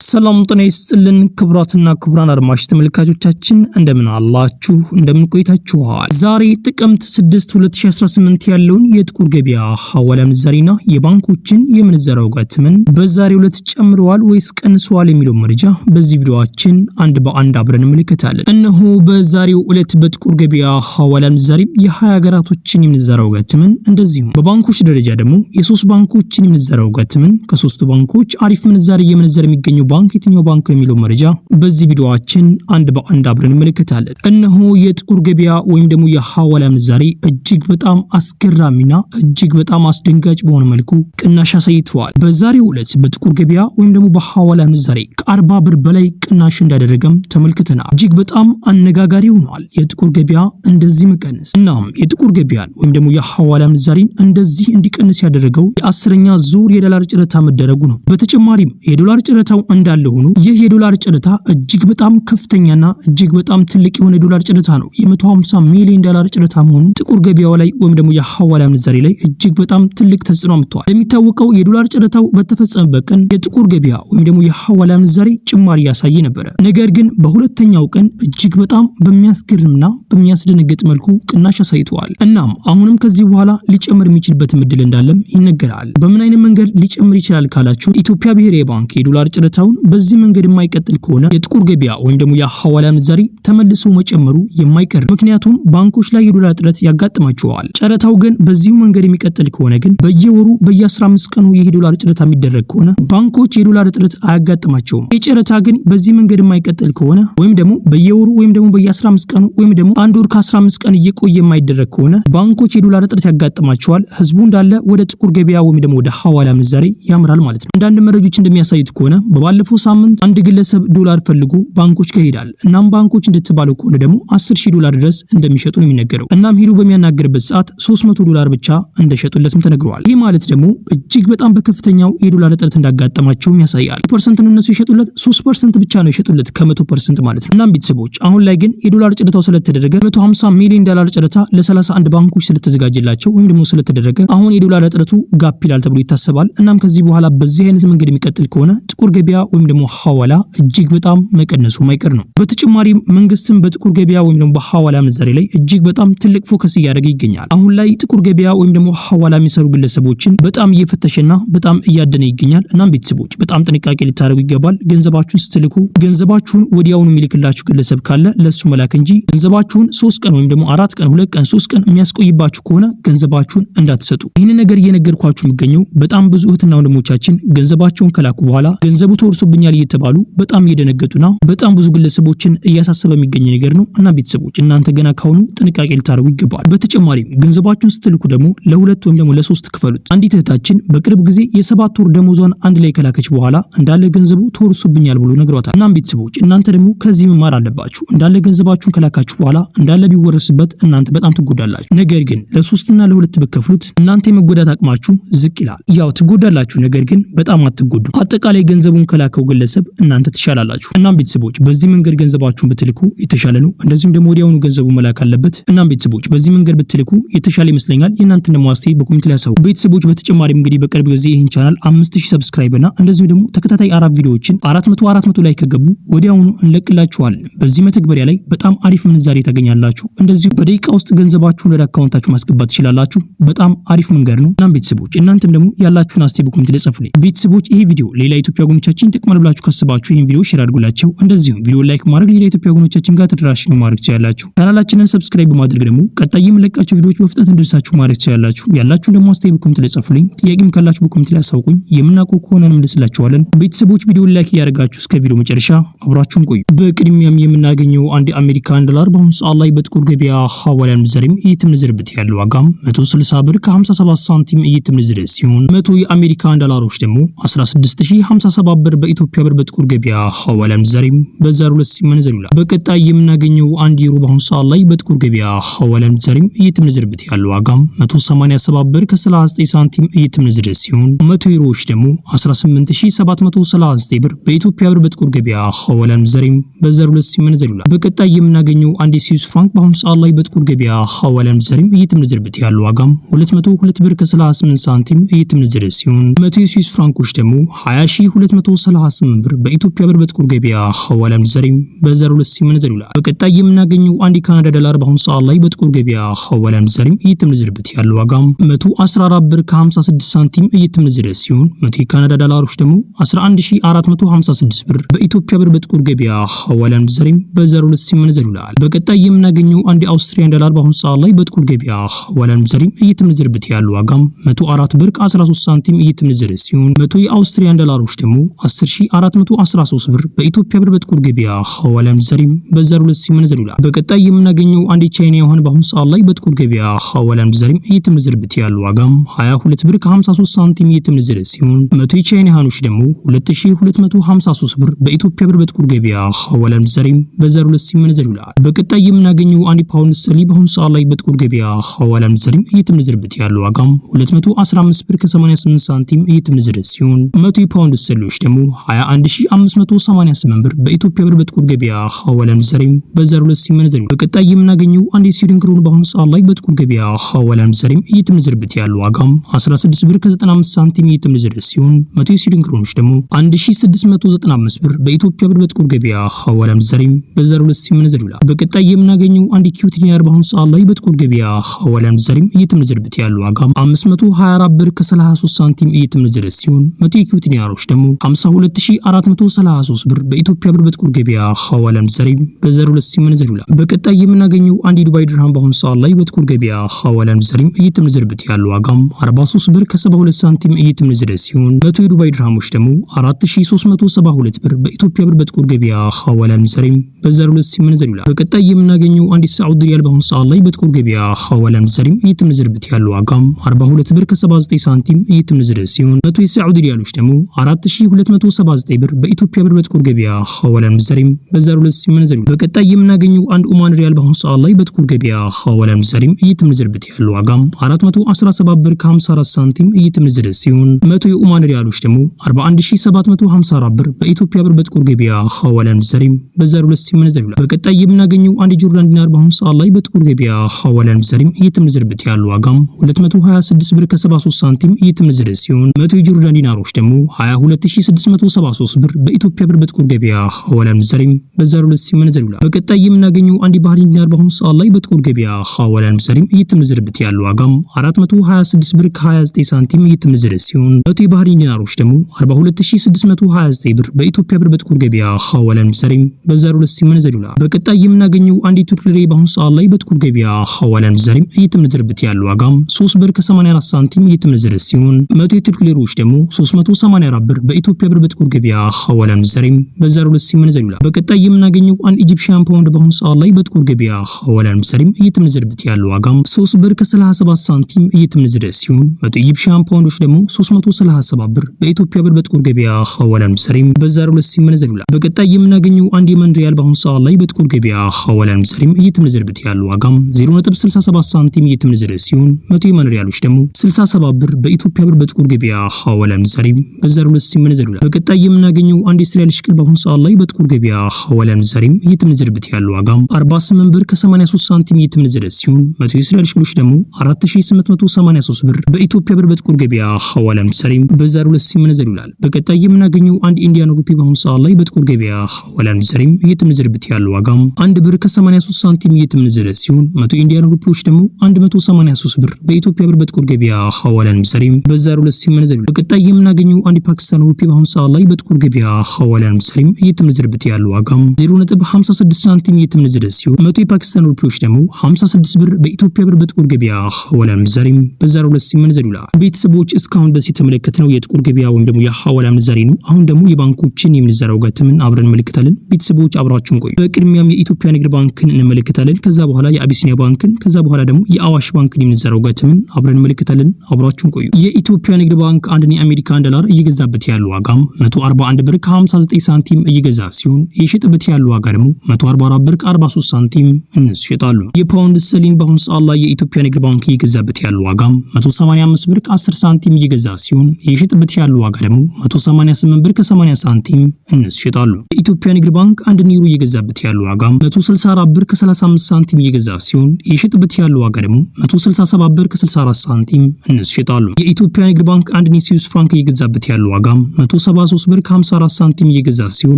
ሰላም ጤና ይስጥልን ክቡራትና ክቡራን አድማጭ ተመልካቾቻችን እንደምን አላችሁ እንደምን ቆይታችኋል። ዛሬ ጥቅምት 6 2018 ያለውን የጥቁር ገበያ ሐዋላ ምንዛሬና የባንኮችን የምንዛሬ ዋጋ ተመን በዛሬው ዕለት ጨምረዋል ወይስ ቀንሰዋል የሚለው መረጃ በዚህ ቪዲዮአችን አንድ በአንድ አብረን እንመለከታለን። እነሆ በዛሬው ዕለት በጥቁር ገበያ ሐዋላ ምንዛሬ የ20 ሀገራቶችን የምንዛሬ ዋጋ ተመን እንደዚሁም በባንኮች ደረጃ ደግሞ የ3 ባንኮችን የምንዛሬ ዋጋ ተመን ከ3 ባንኮች አሪፍ ምንዛሬ የምንዛሬ የሚገኘው ባንክ የትኛው ባንክ ነው የሚለው መረጃ በዚህ ቪዲዮአችን አንድ በአንድ አብረን እንመለከታለን። እነሆ የጥቁር ገበያ ወይም ደግሞ የሐዋላ ምንዛሬ እጅግ በጣም አስገራሚና እጅግ በጣም አስደንጋጭ በሆነ መልኩ ቅናሽ አሳይቷል። በዛሬው ዕለት በጥቁር ገበያ ወይም ደግሞ በሐዋላ ምንዛሬ ከ40 ብር በላይ ቅናሽ እንዳደረገም ተመልክተናል። እጅግ በጣም አነጋጋሪ ሆኗል የጥቁር ገበያ እንደዚህ መቀነስ። እናም የጥቁር ገበያን ወይም ደግሞ የሐዋላ ምንዛሬን እንደዚህ እንዲቀንስ ያደረገው የ10ኛ ዙር የዶላር ጨረታ መደረጉ ነው። በተጨማሪም የዶላር ጨረታው እንዳለ ሆኖ ይህ የዶላር ጨረታ እጅግ በጣም ከፍተኛና እጅግ በጣም ትልቅ የሆነ የዶላር ጨረታ ነው። የ150 ሚሊዮን ዶላር ጨረታ መሆኑ ጥቁር ገበያው ላይ ወይም ደግሞ የሐዋላ ምንዛሬ ላይ እጅግ በጣም ትልቅ ተጽዕኖ አምጥቷል። እንደሚታወቀው የዶላር ጨረታው በተፈጸመበት ቀን የጥቁር ገበያ ወይም ደግሞ የሐዋላ ምንዛሬ ጭማሪ ያሳየ ነበር። ነገር ግን በሁለተኛው ቀን እጅግ በጣም በሚያስገርምና በሚያስደነግጥ መልኩ ቅናሽ አሳይቷል። እናም አሁንም ከዚህ በኋላ ሊጨምር የሚችልበት እድል እንዳለም ይነገራል። በምን አይነት መንገድ ሊጨምር ይችላል ካላችሁ ኢትዮጵያ ብሔራዊ ባንክ የዶላር ጨረታውን በዚህ መንገድ የማይቀጥል ከሆነ የጥቁር ገበያ ወይም ደግሞ የሐዋላ ምንዛሬ ተመልሶ መጨመሩ የማይቀር ምክንያቱም ባንኮች ላይ የዶላር እጥረት ያጋጥማቸዋል። ጨረታው ግን በዚሁ መንገድ የሚቀጥል ከሆነ ግን በየወሩ በየ15 ቀኑ ይህ ዶላር ጨረታ የሚደረግ ከሆነ ባንኮች የዶላር እጥረት አያጋጥማቸውም። የጨረታ ግን በዚህ መንገድ የማይቀጥል ከሆነ ወይም ደግሞ በየወሩ ወይም ደግሞ በየ15 ቀኑ ወይም ደግሞ አንድ ወር ከ15 ቀን እየቆየ የማይደረግ ከሆነ ባንኮች የዶላር እጥረት ያጋጥማቸዋል። ህዝቡ እንዳለ ወደ ጥቁር ገበያ ወይም ደግሞ ወደ ሐዋላ ምንዛሬ ያምራል ማለት ነው። አንዳንድ መረጃዎች እንደሚያሳዩት ከሆነ በባለፈው ሳምንት አንድ ግለሰብ ዶላር ፈልጎ ባንኮች ጋር ሄዳል። እናም ባንኮች እንደተባለው ከሆነ ደግሞ 10,000 ዶላር ድረስ እንደሚሸጡ ነው የሚነገረው። እናም ሄዶ በሚያናገርበት ሰዓት 300 ዶላር ብቻ እንደሸጡለትም ተነግሯል። ይህ ማለት ደግሞ እጅግ በጣም በከፍተኛው የዶላር እጥረት እንዳጋጠማቸውም ያሳያል። ፐርሰንት ነው እነሱ የሸጡለት 3% ብቻ ነው የሸጡለት ከ100% ማለት ነው። እናም ቤተሰቦች አሁን ላይ ግን የዶላር ጨረታው ስለተደረገ 150 ሚሊዮን ዶላር ጨረታ ለ31 ባንኮች ስለተዘጋጀላቸው ወይም ደግሞ ስለተደረገ አሁን የዶላር እጥረቱ ጋፕ ይላል ተብሎ ይታሰባል። እናም ከዚህ በኋላ በዚህ አይነት መንገድ የሚቀጥል ከሆነ ጥቁር ገበያ ወይም ደግሞ ሐዋላ እጅግ በጣም መቀነሱ ማይቀር ነው። በተጨማሪም መንግስትም በጥቁር ገበያ ወይም ደግሞ በሐዋላ ምንዛሬ ላይ እጅግ በጣም ትልቅ ፎከስ እያደረገ ይገኛል። አሁን ላይ ጥቁር ገበያ ወይም ደግሞ ሐዋላ የሚሰሩ ግለሰቦችን በጣም እየፈተሸና በጣም እያደነ ይገኛል። እናም ቤተሰቦች በጣም ጥንቃቄ ልታደርጉ ይገባል። ገንዘባችሁን ስትልኩ ገንዘባችሁን ወዲያውኑ የሚልክላችሁ ግለሰብ ካለ ለሱ መላክ እንጂ ገንዘባችሁን 3 ቀን ወይም ደግሞ 4 ቀን 2 ቀን 3 ቀን የሚያስቆይባችሁ ከሆነ ገንዘባችሁን እንዳትሰጡ። ይህን ነገር እየነገርኳችሁ የሚገኘው በጣም ብዙ እህትና ወንድሞቻችን ገንዘባቸውን ከላኩ በኋላ ገንዘቡ ተወርሶብኛል እየተባሉ በጣም እየደነገጡና በጣም ብዙ ግለሰቦችን እያሳሰበ የሚገኝ ነገር ነው። እና ቤተሰቦች እናንተ ገና ካሁኑ ጥንቃቄ ልታደርጉ ይገባል። በተጨማሪም ገንዘባችሁን ስትልኩ ደግሞ ለ2 ወይም ደግሞ ለ3 ክፈሉት። አንዲት እህታችን በቅርብ ጊዜ የ7 ወር ደሞዟን አንድ ላይ ከላከች በኋላ እንዳለ ገንዘቡ ተወርሶብኛል ብሎ ነግሯታል። እናም ቤተሰቦች እናንተ ደግሞ ከዚህ መማር አለባችሁ። እንዳለ ገንዘባችሁን ከላካችሁ በኋላ እንዳለ ቢወረስበት እናንተ በጣም ትጎዳላችሁ። ነገር ግን ለ3 እና ለ2 ብትከፍሉት እናንተ የመጎዳት አቅማችሁ ዝቅ ይላል። ያው ትጎዳላችሁ፣ ነገር ግን በጣም አትጎዱ። አጠቃላይ ገንዘቡን ከላከው ግለሰብ እናንተ ትሻላላችሁ። እናም ቤተሰቦች በዚህ መንገድ ገንዘባችሁን ብትልኩ የተሻለ ነው። እንደዚሁም ደግሞ ወዲያውኑ ገንዘቡ መላክ አለበት። እናም ቤተሰቦች በዚህ መንገድ ብትልኩ የተሻለ ይመስለኛል። የእናንተን ደግሞ አስተያየት በኮሜንት ላይ አሳውቁ። ቤተሰቦች በተጨማሪም እንግዲህ በቅርብ ጊዜ ይህን ቻናል 5000 ሰብስክራይብ እና እንደዚሁም ደግሞ ተከታታይ 4 ቪዲዮዎችን 400 ላይ ከገቡ ወዲያውኑ እንለቅላችኋለን። በዚህ መተግበሪያ ላይ በጣም አሪፍ ምንዛሬ ታገኛላችሁ። እንደዚሁ በደቂቃ ውስጥ ገንዘባችሁን ወደ አካውንታችሁ ማስገባት ትችላላችሁ። በጣም አሪፍ መንገድ ነው። እናም ቤተሰቦች እናንተም ደግሞ ያላችሁን አስተያየት በኮሜንት ላይ ጻፉልኝ። ቤተሰቦች ይሄ ቪዲዮ ሌላ ኢትዮጵያ ወገኖቻችን ይጠቅማል ብላችሁ ካሰባችሁ ይሄን ቪዲዮ ሼር አድርጉላቸው። እንደዚሁም ቪዲዮ ላይክ ማድረግ ሌላ ኢትዮጵያ ወገኖቻችን ጋር ተደራሽ ነው ማድረግ ትችላላችሁ። ቻናላችንን ሰብስክራይብ በማድረግ ደግሞ ቀጣይ የምንለቃቸው ቪዲዮዎች በፍጥነት እንድርሳችሁ ማድረግ ትችላላችሁ። ያላችሁን ደግሞ አስተያየት በኮሜንት ላይ ጻፉልኝ። ጥያቄም ካላችሁ በኮሜንት ላይ አሳውቁኝ። የምናውቀው ከሆነ እንመልስላችኋለን። ቤተሰቦች ቪዲዮ ላይክ ያደርጋችሁ እስከ ቪዲዮ መጨረሻ አብራችሁን ቆዩ። በቅድሚያም የምናገኘው አንድ የአሜሪካን ዶላር በአሁኑ ሰዓት ላይ በጥቁር ገበያ ሐዋላ ምንዛሬም እየተመነዘረበት ያለው ዋጋም 160 ብር ከ57 ሳንቲም እየተመነዘረ ሲሆን 100 የአሜሪካን ዶላሮች ደግሞ 16057 ብር በኢትዮጵያ ብር በጥቁር ገበያ ሐዋላ ምንዛሬም በዛሬው ዕለት ሲመነዘር ይውላል። በቀጣይ የምናገኘው 1 ዩሮ በአሁኑ ሰዓት ላይ በጥቁር ገበያ ሐዋላ ምንዛሬም እየተመነዘረበት ያለው ዋጋም 187 ብር ከ39 ሳንቲም እየተመነዘረ ሲሆን 100 ዩሮዎች ደግሞ 18739 ብር በኢትዮጵያ ብር በጥቁር ገበያ ሐዋላ ምንዛሬም በዛሬው ዕለት ሲመነዘር ይውላል። በቀጣይ የምናገኘው 1 ስዊስ ፍራንክ በአሁኑ ሰዓት ላይ በጥቁር ገበያ ሐዋላ ምንዛሬም እየተመነዘረበት ያለው ዋጋም 202 ብር ከ38 ሳንቲም እየተመነዘረ ሲሆን 100 ስዊስ ፍራንኮች ደግሞ 20230 138 ብር በኢትዮጵያ ብር በጥቁር ገበያ ሐዋላ ምንዛሬም በ02 ሲመነዘር ይውላል። በቀጣይ የምናገኘው አንድ የካናዳ ዶላር በአሁኑ ሰዓት ላይ በጥቁር ገበያ ሐዋላ ምንዛሬም እየተመነዘረበት ያለው ዋጋም 114 ብር ከ56 ሳንቲም እየተመነዘረ ሲሆን 100 የካናዳ ዶላሮች ደግሞ 11456 ብር በኢትዮጵያ ብር በጥቁር ገበያ ሐዋላ ምንዛሬም በ02 ሲመነዘር ይውላል። በቀጣይ የምናገኘው አንድ የአውስትራሊያን ዶላር በአሁኑ ሰዓት ላይ በጥቁር ገበያ ሐዋላ ምንዛሬም እየተመነዘረበት ያለው ዋጋም 104 ብር ከ13 ሳንቲም እየተመነዘረ ሲሆን 100 የአውስትራሊያን ዶላሮች ደግሞ 10413 ብር በኢትዮጵያ ብር በጥቁር ገበያ ሐዋላ ምንዛሬም በ02 ሲመነዘር ይውላል። በቀጣይ የምናገኘው አንድ የቻይና ዩዋን በአሁኑ ሰዓት ላይ በጥቁር ገበያ ሐዋላ ምንዛሬም እየተመነዘረበት ያለው ዋጋም 22 ብር ከ53 ሳንቲም እየተመነዘረ ሲሆን 100 የቻይና ዩዋኖች ደግሞ 2253 ብር በኢትዮጵያ ብር በጥቁር ገበያ ሐዋላ ምንዛሬም በ02 ሲመነዘር ይውላል። በቀጣይ የምናገኘው አንድ ፓውንድ ስተርሊንግ በአሁኑ ሰዓት ላይ በጥቁር ገበያ ሐዋላ ምንዛሬም እየተመነዘረበት ያለው ዋጋም 215 ብር ከ88 ሳንቲም እየተመነዘረ ሲሆን 100 የፓውንድ ስተርሊንጎች ደግሞ 21588 ብር በኢትዮጵያ ብር በጥቁር ገበያ ሐዋላ ምንዛሬም በ02 ሲመነዘር ይውላል። በቀጣይ የምናገኘው አንድ የስዊድን ክሮን በአሁኑ ሰዓት ላይ በጥቁር ገበያ ሐዋላ ምንዛሬም እየተመነዘረበት ያለው ዋጋም 16 ብር ከ95 ሳንቲም እየተመነዘረ ሲሆን 100 የስዊድን ክሮኖች ደግሞ 1695 ብር በኢትዮጵያ ብር በጥቁር ገበያ ሐዋላ ምንዛሬም በ02 ሲመነዘር ይውላል። በቀጣይ የምናገኘው አንድ ኪዩት ዲናር በአሁኑ ሰዓት ላይ በጥቁር ገበያ ሐዋላ ምንዛሬም እየተመነዘረበት ያለው ዋጋም 524 ብር ከ33 ሳንቲም እየተመነዘረ ሲሆን 100 የኪዩት ዲናሮች ደግሞ 52433 ብር በኢትዮጵያ ብር በጥቁር ገበያ ሐዋላ ምንዛሬም በ02 ሲመነዘር ይውላል። በቀጣይ የምናገኘው አንድ የዱባይ ድርሃም በአሁኑ ሰዓት ላይ በጥቁር ገበያ ሐዋላ ምንዛሬም እየተመነዘረበት ያለው ዋጋም 43 ብር ከ72 ሳንቲም እየተመነዘረ ሲሆን 100 የዱባይ ድርሃሞች ደግሞ 4372 ብር በኢትዮጵያ ብር በጥቁር ገበያ ሐዋላ ምንዛሬም በ02 ሲመነዘር ይውላል። በቀጣይ የምናገኘው አንድ ሳዑዲ ሪያል በአሁኑ ሰዓት ላይ በጥቁር ገበያ ሐዋላ ምንዛሬም እየተመነዘረበት ያለው ዋጋም 42 ብር ከ79 ሳንቲም እየተመነዘረ ሲሆን 100 የሳዑዲ ሪያሎች ደግሞ 4279 ብር በኢትዮጵያ ብር በጥቁር ገበያ ሐዋላ ምንዛሬም በ02 ሲመነዘር ይውላል። በቀጣይ የምናገኘው አንድ ኦማን ሪያል በአሁኑ ሰዓት ላይ በጥቁር ገበያ ሐዋላ ምንዛሬም እየተመነዘረበት ያለው ዋጋም 417 ብር ከ54 ሳንቲም እየተመነዘረ ሲሆን 100 የኦማን ሪያሎች ደግሞ 41754 ብር በኢትዮጵያ ብር በጥቁር ገበያ ሐዋላ ምንዛሬም በ02 ሲመነዘር ይውላል። በቀጣይ የምናገኘው አንድ ጆርዳን ዲናር በአሁኑ ሰዓት ላይ በጥቁር ገበያ ሐዋላ ምንዛሬም እየተመነዘረበት ያለው ዋጋም 226 ብር ከ73 ሳንቲም እየተመነዘረ ሲሆን 100 የጆርዳን ዲናሮች ደግሞ 22673 ብር በኢትዮጵያ ብር በጥቁር ገበያ ሐዋላ ምንዛሬም በ02 ሲመነዘር ይውላል። በቀጣይ የምናገኘው አንድ ባህሪን ዲናር በአሁኑ ሰዓት ላይ በጥቁር ገበያ ሐዋላ ምንዛሬም እየተመነዘረበት ያለው ዋጋም 426 ብር ከ29 ሳንቲም እየተመነዘረ ሲሆን 100 የባህሪን ዲናሮች ደግሞ 42629 ብር በኢትዮጵያ ብር በጥቁር ገበያ ሐዋላ ምንዛሬም በ02 ሲመነዘር ይውላል። በቀጣይ የምናገኘው አንድ የቱርክ ሊሬ በአሁኑ ሰዓት ላይ በጥቁር ገበያ ሐዋላ ምንዛሬም እየተመነዘረበት ያለው ዋጋም 3 ብር ከ84 ሳንቲም እየተመነዘረ ሲሆን 100 የቱርክ ሊሮች ደግሞ 384 ብር በኢትዮጵያ ብር በጥቁር ገበያ ሐዋላ ምንዛሬም በ02 ሲመነዘር ይውላል። በቀጣይ የምናገኘው አንድ ኢጂፕሽያን ፓውንድ በአሁኑ ሰዓት ላይ በጥቁር ገበያ ሐዋላ ምንዛሬም እየተመነዘረበት ያለው ዋጋም 3 ብር ከ37 ሳንቲም እየተመነዘረ ሲሆን 100 ኢጂፕሽያን ፓውንዶች ደግሞ 337 ብር በኢትዮጵያ ብር በጥቁር ገበያ ሐዋላ ምንዛሬም በ02 ሲመነዘር ይውላል። በቀጣይ የምናገኘው አንድ የመን ሪያል በአሁኑ ሰዓት ላይ በጥቁር ገበያ ሐዋላ ምንዛሬም እየተመነዘረበት ያለው ዋጋም 0.67 ሳንቲም እየተመነዘረ ሲሆን 100 የመን ሪያሎች ደግሞ 67 ብር በኢትዮጵያ ብር በጥቁር ገበያ ሐዋላ ምንዛሬም በ02 ሲመነዘር ይውላል። በቀጣይ የምናገኘው አንድ የእስራኤል ሽቅል በአሁኑ ሰዓት ላይ በጥቁር ገበያ ሐዋላ ምንዛሬም እየተመነዘረበት ያለው ዋጋም 48 ብር ከ83 ሳንቲም እየተመነዘረ ሲሆን 100 የእስራኤል ሽቅሎች ደግሞ 4883 ብር በኢትዮጵያ ብር በጥቁር ገበያ ሐዋላ ምንዛሬም በ02 ሲመነዘር ይውላል። በቀጣይ የምናገኘው አንድ ኢንዲያን ሩፒ በአሁኑ ሰዓት ላይ በጥቁር ገበያ ሐዋላ ምንዛሬም እየተመነዘረበት ያለው ዋጋም 1 ብር ከ83 ሳንቲም እየተመነዘረ ሲሆን 100 ኢንዲያን ሩፒዎች ደግሞ 183 ብር በኢትዮጵያ ብር በጥቁር ገበያ ሐዋላ ምንዛሬም በ02 ሲመነዘር ይውላል። በቀጣይ የምናገኘው አንድ ፓኪስታን ሩፒ በአሁኑ ሰዓት ላይ በጥቁር ገበያ ሐዋላ ምንዛሬም እየተመነዘረበት ያለው ዋጋም 0.56 ሳንቲም እየተመነዘረ ሲሆን 100 የፓኪስታን ሩፒዎች ደግሞ 56 ብር በኢትዮጵያ ብር በጥቁር ገበያ ሐዋላ ምንዛሬም በ02 ሲመነዘር ይውላል። ቤተሰቦች እስካሁን ድረስ የተመለከትነው የጥቁር ገበያ ወይም ደግሞ የሐዋላ ምንዛሬ ነው። አሁን ደግሞ የባንኮችን የምንዛሬ ዋጋ ተመን አብረን እንመለከታለን። ቤተሰቦች አብራችሁን ቆዩ። በቅድሚያም የኢትዮጵያ ንግድ ባንክን እንመለከታለን። ከዛ በኋላ የአቢሲኒያ ባንክን፣ ከዛ በኋላ ደግሞ የአዋሽ ባንክን የምንዛሬ ዋጋ ተመን አብረን እንመለከታለን። አብራችሁን ቆዩ። የኢትዮጵያ ንግድ ባንክ አንድን የአሜሪካን ዶላር እየገዛበት ያለው ዋጋም 141 ብር ከ59 ሳንቲም እየገዛ ሲሆን እየሸጠበት ያለው ዋጋ ደግሞ 144 ብር ከ43 ሳንቲም እነሱ ይሸጣሉ። የፓውንድ ስተርሊንግ በአሁኑ ሰዓት ላይ የኢትዮጵያ ንግድ ባንክ እየገዛበት ያለው ዋጋም 185 ብር ከ10 ሳንቲም እየገዛ ሲሆን እየሸጠበት ያለው ዋጋ ደግሞ 188 ብር ከ80 ሳንቲም እነሱ ይሸጣሉ። የኢትዮጵያ ንግድ ባንክ አንድ ዩሮ እየገዛበት ያለው ዋጋም 164 ብር ከ35 ሳንቲም እየገዛ ሲሆን እየሸጠበት ያለው ዋጋ ደግሞ 167 ብር ከ64 ሳንቲም እነሱ ይሸጣሉ። የኢትዮጵያ ንግድ ባንክ አንድ ስዊስ ፍራንክ እየገዛበት ያለው ዋጋም 170 163 ብር ከ54 ሳንቲም እየገዛ ሲሆን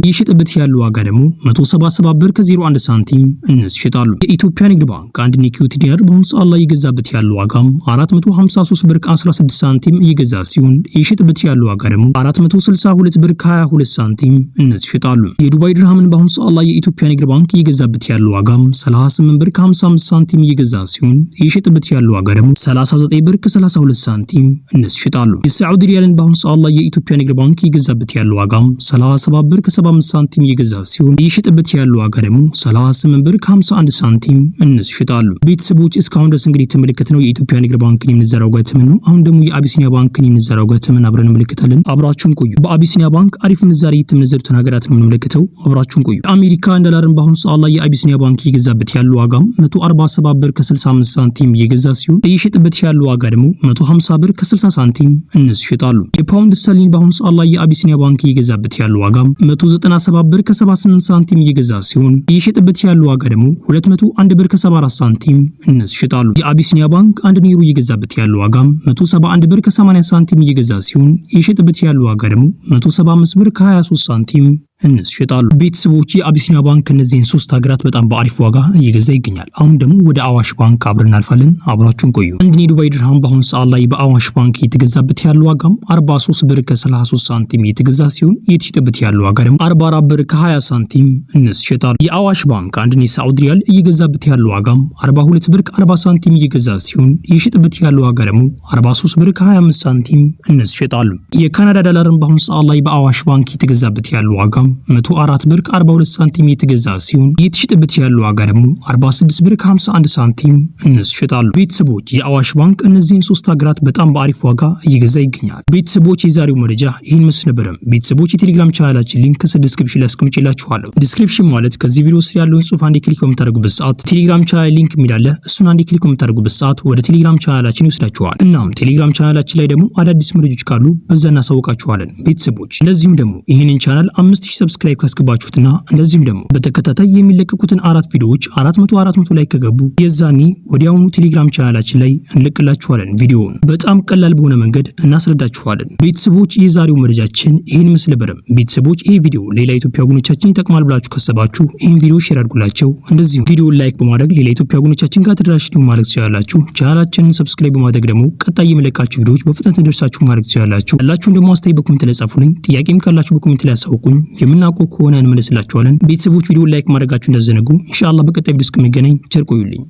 እየሸጠበት ያለው ዋጋ ደግሞ 177 ብር ከ01 ሳንቲም እነሱ ይሸጣሉ። የኢትዮጵያ ንግድ ባንክ አንድ ኢኩዊቲ ዲናር በአሁኑ ሰዓት ላይ እየገዛበት ያለው ዋጋም 453 ብር ከ16 ሳንቲም እየገዛ ሲሆን እየሸጠበት ያለው ዋጋ ደግሞ 462 ብር ከ22 ሳንቲም እነሱ ይሸጣሉ። የዱባይ ድርሃምን በአሁኑ ሰዓት ላይ የኢትዮጵያ ንግድ ባንክ እየገዛበት ያለው ዋጋም 38 ብር ከ55 ሳንቲም እየገዛ ሲሆን እየሸጠበት ያለው ዋጋ ደግሞ 39 ብር ከ32 ሳንቲም እነሱ ይሸጣሉ። የሳዑዲ ሪያልን በአሁኑ ሰዓት ላይ የኢትዮጵያ ንግድ ባንክ እየገዛበት ያለው ዋጋም 37 ብር ከ75 ሳንቲም እየገዛ ሲሆን እየሸጠበት ያለው ዋጋ ደግሞ 38 ብር ከ51 ሳንቲም እነሱ ይሸጣሉ። ቤተሰቦች እስካሁን ድረስ እንግዲህ የተመለከትነው የኢትዮጵያ ንግድ ባንክን የምንዘራው ጋር ተመን ነው። አሁን ደግሞ የአቢሲኒያ ባንክን የምንዘራው ጋር ተመን አብረን እንመለከታለን። አብራችሁን ቆዩ። በአቢሲኒያ ባንክ አሪፍ ምንዛሬ የተመነዘሩትን ሀገራት ነው የምንመለከተው። አብራችሁን ቆዩ። አሜሪካ ዶላርን በአሁኑ ሰዓት ላይ የአቢሲኒያ ባንክ እየገዛበት ያለው ዋጋም 147 ብር ከ65 ሳንቲም እየገዛ ሲሆን እየሸጠበት ያለው ዋጋ ደግሞ 150 ብር ከ60 ሳንቲም እነሱ ይሸጣሉ። የፓውንድ ስተርሊን በአሁኑ ሰዓት ላይ የአቢሲኒያ ባንክ እየገዛበት ያለው ዋጋም 197 ብር ከ78 ሳንቲም እየገዛ ሲሆን እየሸጠበት ያለው ዋጋ ደግሞ 201 ብር ከ74 ሳንቲም እነሱ ይሸጣሉ። የአቢሲኒያ ባንክ አንድ ዩሮ እየገዛበት ያለው ዋጋም 171 ብር ከ80 ሳንቲም እየገዛ ሲሆን እየሸጠበት ያለው ዋጋ ደግሞ 175 ብር ከ23 ሳንቲም እነሱ ይሸጣሉ። ቤተሰቦች የአቢሲኒያ ባንክ እነዚህን ሶስት ሀገራት በጣም በአሪፍ ዋጋ እየገዛ ይገኛል። አሁን ደግሞ ወደ አዋሽ ባንክ አብረን እናልፋለን። አብራችሁን ቆዩ። አንድ የዱባይ ድርሃም በአሁኑ ሰዓት ላይ በአዋሽ ባንክ እየተገዛበት ያለው ዋጋም 43 ብር ከ33 ሳንቲም እየተገዛ ሲሆን እየተሸጠበት ያለው ዋጋ ደግሞ 44 ብር ከ20 ሳንቲም እነሱ ይሸጣሉ። የአዋሽ ባንክ አንድ የሳዑዲ ሪያል እየገዛበት ያለው ዋጋም 42 ብር ከ40 ሳንቲም እየገዛ ሲሆን እየሸጠበት ያለው ዋጋ ደግሞ 43 ብር ከ25 ሳንቲም እነሱ ይሸጣሉ። የካናዳ ዶላርን በአሁኑ ሰዓት ላይ በአዋሽ ባንክ እየተገዛበት ያለው ዋጋ 104 ብር ከ42 ሳንቲም እየተገዛ ሲሆን እየተሸጠበት ያለው ዋጋ ደግሞ 46 ብር ከ51 ሳንቲም እነሱ ይሸጣሉ። ቤተሰቦች የአዋሽ ባንክ እነዚህን ሶስት ሀገራት በጣም በአሪፍ ዋጋ እየገዛ ይገኛል። ቤተሰቦች የዛሬው መረጃ ይህን መስል ነበር። ቤተሰቦች የቴሌግራም ቻናላችን ሊንክ ከዲስክሪፕሽን ላይ አስቀምጬላችኋለሁ። ዲስክሪፕሽን ማለት ከዚህ ቪዲዮ ስር ያለውን ጽሑፍ አንዴ ክሊክ በምታደርጉበት ሰዓት ቴሌግራም ቻናል ሊንክ የሚላለ እሱን አንዴ ክሊክ በምታደርጉበት ሰዓት ወደ ቴሌግራም ቻናላችን ይወስዳችኋል። እናም ቴሌግራም ቻናላችን ላይ ደግሞ አዳዲስ መረጃዎች ካሉ በዛ እናሳውቃችኋለን። ቤተሰቦች እንደዚሁም ደግሞ ይህንን ቻናል 5000 ሰብስክራይብ ካስገባችሁትና እንደዚህም ደግሞ በተከታታይ የሚለቀቁትን 4 ቪዲዮዎች 400 ላይ ከገቡ የዛኔ ወዲያውኑ ቴሌግራም ቻናላችን ላይ እንለቅላችኋለን። ቪዲዮውን በጣም ቀላል በሆነ መንገድ እናስረዳችኋለን። ቤተሰቦች የዛሬው መረጃችን ይህን መስል ነበር። ቤተሰቦች ይሄ ቪዲዮ ሌላ ኢትዮጵያ ወገኖቻችን ይጠቅማል ብላችሁ ካሰባችሁ ይህን ቪዲዮ ሼር አድርጉላቸው። እንደዚሁም ቪዲዮውን ላይክ በማድረግ ሌላ ኢትዮጵያ ወገኖቻችን ጋር ተደራሽ እንዲሆን ማድረግ ትችላላችሁ። ቻናላችንን ሰብስክራይብ በማድረግ ደግሞ ቀጣይ የምለቃችሁ ቪዲዮዎች በፍጥነት እንዲደርሳችሁ ማድረግ ትችላላችሁ። ያላችሁን ደግሞ አስተያየት በኮሜንት ላይ ጻፉልኝ። ጥያቄም ካላችሁ በኮሜንት ላይ አሳውቁኝ። የምናውቀው ከሆነ እንመልስላችኋለን። ቤተሰቦች ቪዲዮ ላይክ ማድረጋችሁ እንዳትዘነጉ። ኢንሻአላህ በቀጣይ ቪዲዮ እስከምንገናኝ ቸር ቆዩልኝ።